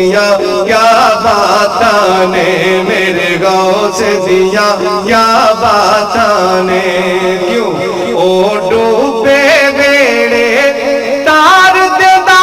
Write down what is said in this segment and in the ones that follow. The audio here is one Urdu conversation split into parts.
دیا کیا باتاں نے میرے غوث دیا کیا باتاں نے کیوں او ڈوبے بیڑے تار دیدا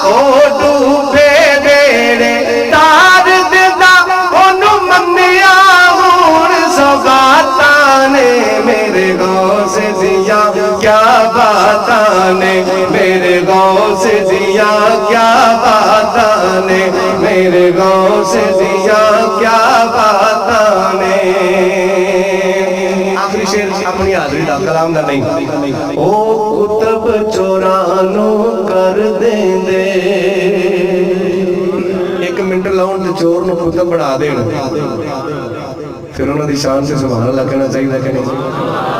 او ڈوبے بیڑے تار دیدا انہوں منیا ہون سوگاتاں نے میرے غوث دیا کیا باتاں نے میرے غوث دیا کیا باتاں نے میرے غوث دیا کیا باتاں نے آخری شعر اپنی حاضری دا کلام دا نہیں او کتب چورانو کر دیں دے ایک منٹ لاؤن تے چور نو کتب بڑھا دینا پھر انہوں دی شان سے سبحان اللہ کہنا چاہیے کہ نہیں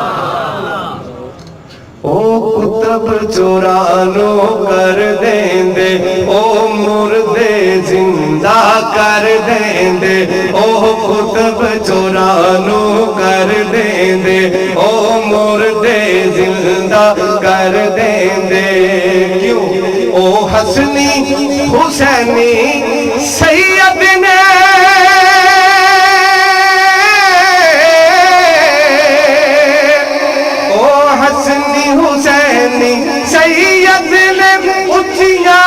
او کتب چورانو کر دیں دے او مردے زندہ کر دیں دے او کتب چورانو کر دیں دے او مردے زندہ کر دیں دے کیوں او حسنی حسینی سید نے حسینی سید نے اچھیاں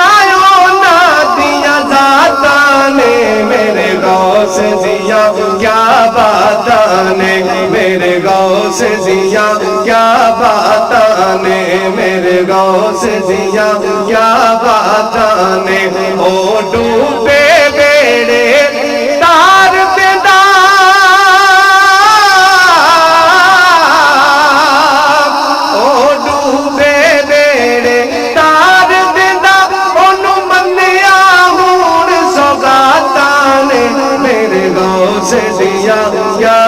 نادیاں ذاتاں نے میرے غوث دیا کیا باتاں نے میرے غوث دیا کیا باتاں نے میرے غوث دیا کیا باتاں نے او ڈوبے بیڑے تار دیدا غوث دیا کیا